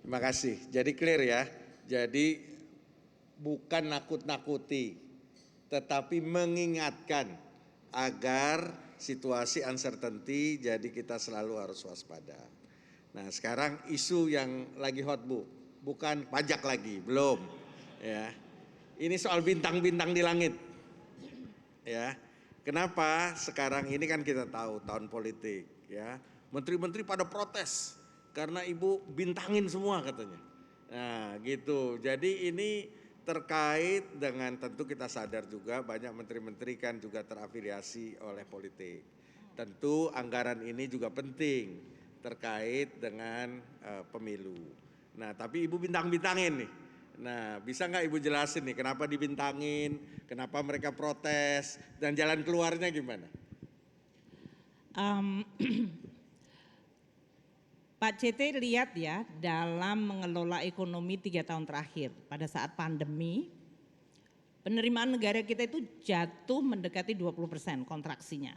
Terima kasih. Jadi clear ya. Jadi bukan nakut-nakuti, tetapi mengingatkan agar situasi uncertainty, jadi kita selalu harus waspada. Nah, sekarang isu yang lagi hot, Bu, bukan pajak lagi, belum. Ya, ini soal bintang-bintang di langit. Ya, kenapa sekarang ini kan kita tahu tahun politik, ya. Menteri-menteri pada protes karena Ibu bintangin semua katanya. Nah, gitu. Jadi ini terkait dengan, tentu kita sadar juga banyak menteri-menteri kan juga terafiliasi oleh politik. Tentu anggaran ini juga penting terkait dengan pemilu. Nah, tapi Ibu bintang-bintangin nih. Nah, bisa nggak Ibu jelasin nih kenapa dibintangin, kenapa mereka protes, dan jalan keluarnya gimana? Pak CT lihat ya, dalam mengelola ekonomi 3 tahun terakhir pada saat pandemi, penerimaan negara kita itu jatuh mendekati 20% kontraksinya.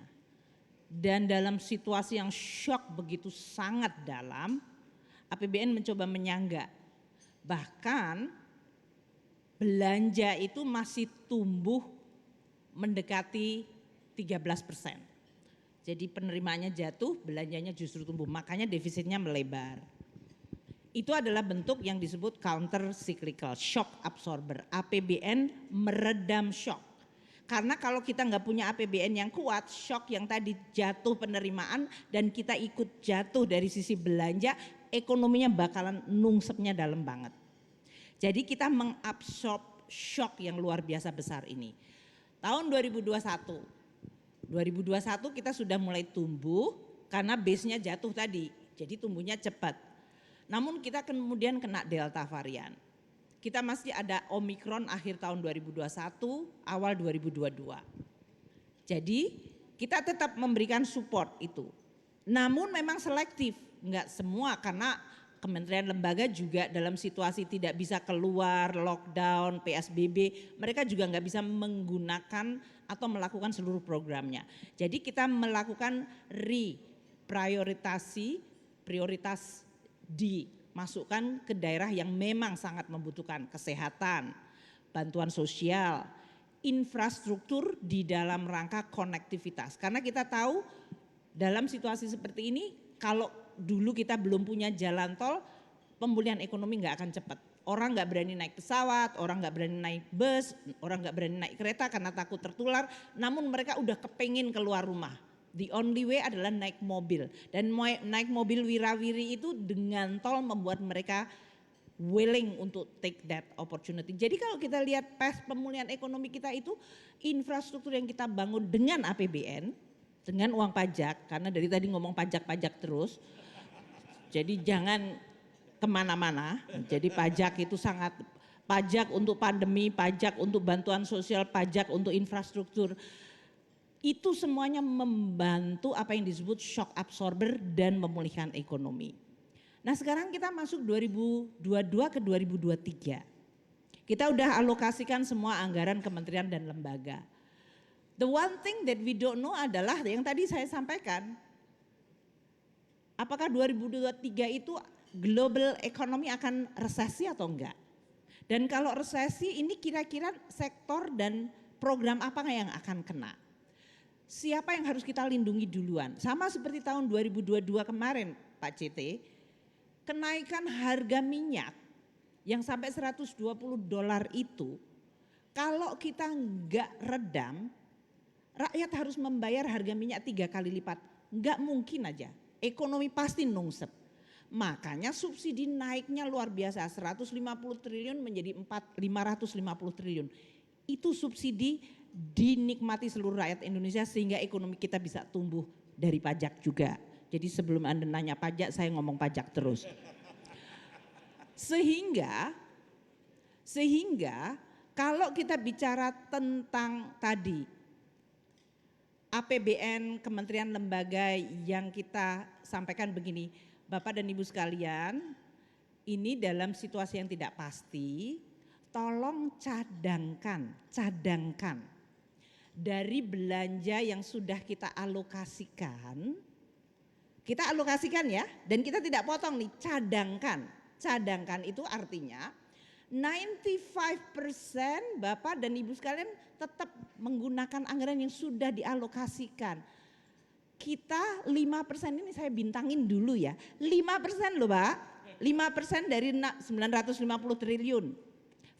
Dan dalam situasi yang shock begitu sangat dalam, APBN mencoba menyangga. Bahkan belanja itu masih tumbuh mendekati 13%. Jadi penerimaannya jatuh, belanjanya justru tumbuh, makanya defisitnya melebar. Itu adalah bentuk yang disebut counter cyclical shock absorber. APBN meredam shock. Karena kalau kita nggak punya APBN yang kuat, shock yang tadi jatuh penerimaan dan kita ikut jatuh dari sisi belanja, ekonominya bakalan nungsepnya dalam banget. Jadi kita mengabsorb shock yang luar biasa besar ini. Tahun 2021 kita sudah mulai tumbuh karena base-nya jatuh tadi, jadi tumbuhnya cepat. Namun kita kemudian kena delta varian. Kita masih ada Omicron akhir tahun 2021, awal 2022. Jadi kita tetap memberikan support itu. Namun memang selektif, enggak semua, karena kementerian lembaga juga dalam situasi tidak bisa keluar, lockdown, PSBB, mereka juga nggak bisa menggunakan atau melakukan seluruh programnya. Jadi kita melakukan prioritas dimasukkan ke daerah yang memang sangat membutuhkan kesehatan, bantuan sosial, infrastruktur di dalam rangka konektivitas. Karena kita tahu dalam situasi seperti ini, kalau dulu kita belum punya jalan tol, pemulihan ekonomi nggak akan cepat. Orang nggak berani naik pesawat, orang nggak berani naik bus, orang nggak berani naik kereta karena takut tertular. Namun mereka udah kepengin keluar rumah. The only way adalah naik mobil. Dan naik mobil wirawiri itu dengan tol membuat mereka willing untuk take that opportunity. Jadi kalau kita lihat pemulihan ekonomi kita itu, infrastruktur yang kita bangun dengan APBN, dengan uang pajak, karena dari tadi ngomong pajak-pajak terus. Jadi jangan kemana-mana. Jadi pajak itu sangat, pajak untuk pandemi, pajak untuk bantuan sosial, pajak untuk infrastruktur. Itu semuanya membantu apa yang disebut shock absorber dan memulihkan ekonomi. Nah sekarang kita masuk 2022 ke 2023. Kita udah alokasikan semua anggaran kementerian dan lembaga. The one thing that we don't know adalah yang tadi saya sampaikan. Apakah 2023 itu global economy akan resesi atau enggak? Dan kalau resesi ini kira-kira sektor dan program apa yang akan kena? Siapa yang harus kita lindungi duluan? Sama seperti tahun 2022 kemarin Pak CT, kenaikan harga minyak yang sampai $120 itu, kalau kita enggak redam, rakyat harus membayar harga minyak 3 kali lipat. Enggak mungkin aja. Ekonomi pasti nungsep. Makanya subsidi naiknya luar biasa, 150 triliun menjadi 550 triliun. Itu subsidi dinikmati seluruh rakyat Indonesia sehingga ekonomi kita bisa tumbuh dari pajak juga. Jadi sebelum Anda nanya pajak, saya ngomong pajak terus. Sehingga kalau kita bicara tentang tadi APBN kementerian lembaga yang kita sampaikan begini, Bapak dan Ibu sekalian, ini dalam situasi yang tidak pasti, tolong cadangkan dari belanja yang sudah kita alokasikan ya, dan kita tidak potong nih, cadangkan. Cadangkan itu artinya 95% Bapak dan Ibu sekalian tetap menggunakan anggaran yang sudah dialokasikan. Kita 5% ini saya bintangin dulu ya. 5% loh Pak. 5% dari 950 triliun.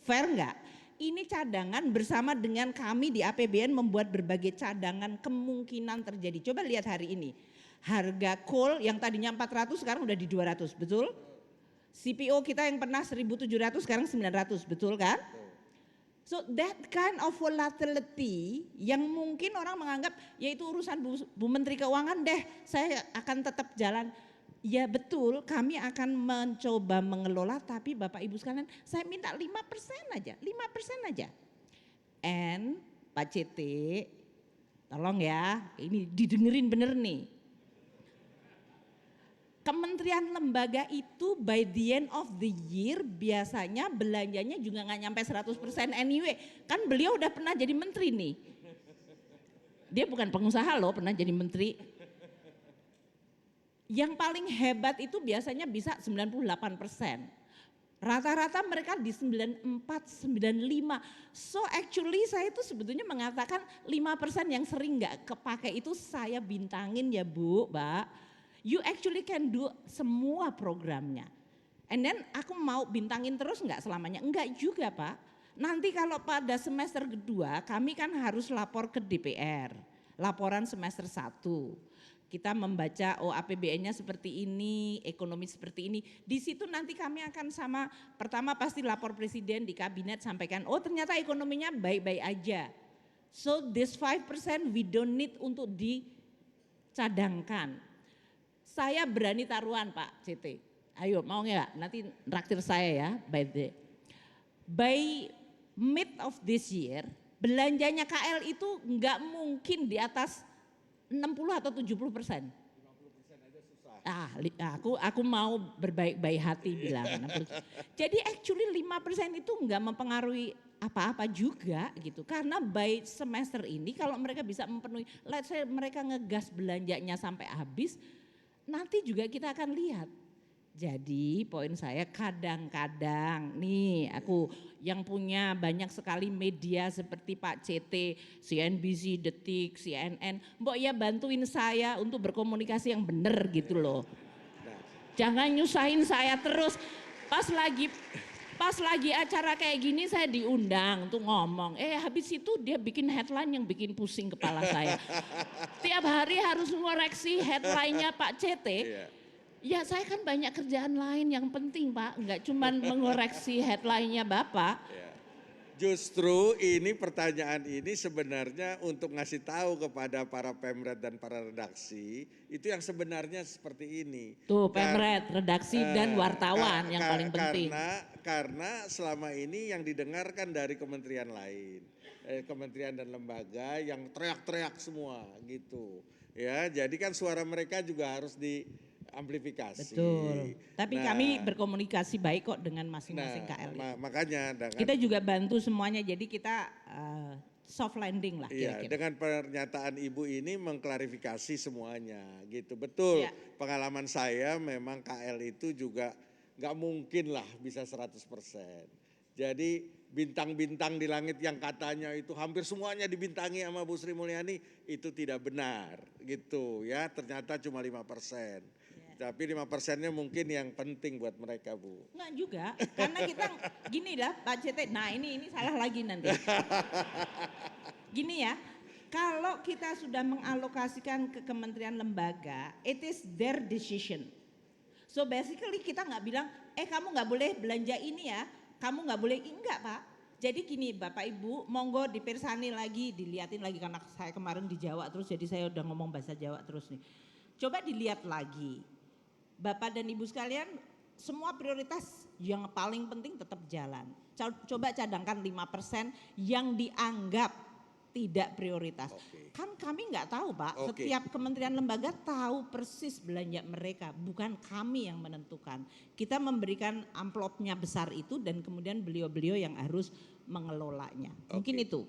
Fair enggak? Ini cadangan bersama dengan kami di APBN membuat berbagai cadangan kemungkinan terjadi. Coba lihat hari ini. Harga coal yang tadinya 400 sekarang udah di 200, betul? CPO kita yang pernah 1.700 sekarang 900, betul kan? So that kind of volatility yang mungkin orang menganggap yaitu urusan Bu Menteri Keuangan deh, saya akan tetap jalan. Ya betul, kami akan mencoba mengelola, tapi Bapak Ibu sekalian saya minta 5% aja, 5% aja. And Pak CT, tolong ya, ini didengerin bener nih. Kementerian lembaga itu by the end of the year biasanya belanjanya juga nggak nyampe 100% anyway. Kan beliau udah pernah jadi menteri nih. Dia bukan pengusaha loh, pernah jadi menteri. Yang paling hebat itu biasanya bisa 98%. Rata-rata mereka di 94, 95. So actually saya itu sebetulnya mengatakan 5% yang sering nggak kepake itu saya bintangin ya Bu, Mbak. You actually can do semua programnya. And then aku mau bintangin terus enggak selamanya? Enggak juga Pak. Nanti kalau pada semester kedua kami kan harus lapor ke DPR. Laporan semester 1. Kita membaca APBN-nya seperti ini, ekonomi seperti ini. Di situ nanti kami akan sama pertama pasti lapor presiden di kabinet sampaikan ternyata ekonominya baik-baik aja. So this 5% we don't need untuk dicadangkan. Saya berani taruhan Pak CT. Ayo mau nggak? Nanti traktir saya ya by mid of this year belanjanya KL itu nggak mungkin di atas 60 atau 70%. 50% aja susah. Aku mau berbaik-baik hati bilang. Jadi actually 5% itu nggak mempengaruhi apa-apa juga gitu. Karena by semester ini kalau mereka bisa memenuhi, let's say mereka ngegas belanjanya sampai habis, nanti juga kita akan lihat. Jadi poin saya kadang-kadang nih aku yang punya banyak sekali media seperti Pak CT, CNBC, Detik, CNN, mbok ya bantuin saya untuk berkomunikasi yang benar gitu loh. Jangan nyusahin saya terus. Pas lagi acara kayak gini saya diundang untuk ngomong. Habis itu dia bikin headline yang bikin pusing kepala saya. Tiap hari harus ngoreksi headline-nya Pak CT. Ya saya kan banyak kerjaan lain yang penting Pak. Enggak cuma mengoreksi headline-nya Bapak. Justru ini pertanyaan ini sebenarnya untuk ngasih tahu kepada para pemret dan para redaksi itu yang sebenarnya seperti ini. Tuh pemret, redaksi dan wartawan yang paling penting. Karena selama ini yang didengarkan dari kementerian lain, kementerian dan lembaga yang teriak-teriak semua gitu. Ya, jadi kan suara mereka juga harus diamplifikasi. Betul. Tapi kami berkomunikasi baik kok dengan masing-masing KL. Makanya kita juga bantu semuanya, jadi kita soft landing lah kira-kira. Iya, dengan pernyataan Ibu ini mengklarifikasi semuanya gitu. Betul, pengalaman saya memang KL itu juga nggak mungkin lah bisa 100%. Jadi bintang-bintang di langit yang katanya itu hampir semuanya dibintangi sama Bu Sri Mulyani itu tidak benar gitu ya, ternyata cuma 5%. Tapi 5%-nya mungkin yang penting buat mereka Bu. Enggak juga, karena kita gini lah Pak CT, nah ini salah lagi nanti. Gini ya, kalau kita sudah mengalokasikan ke kementerian lembaga, it is their decision. So basically kita nggak bilang, kamu nggak boleh belanja ini ya, kamu nggak boleh, enggak Pak. Jadi gini Bapak Ibu, monggo dipersani lagi, dilihatin lagi karena saya kemarin di Jawa terus jadi saya udah ngomong bahasa Jawa terus nih. Coba dilihat lagi. Bapak dan Ibu sekalian, semua prioritas yang paling penting tetap jalan. Coba cadangkan 5% yang dianggap tidak prioritas. Kan kami nggak tahu Pak, setiap kementerian lembaga tahu persis belanja mereka, bukan kami yang menentukan. Kita memberikan amplopnya besar itu dan kemudian beliau-beliau yang harus mengelolanya. Mungkin itu.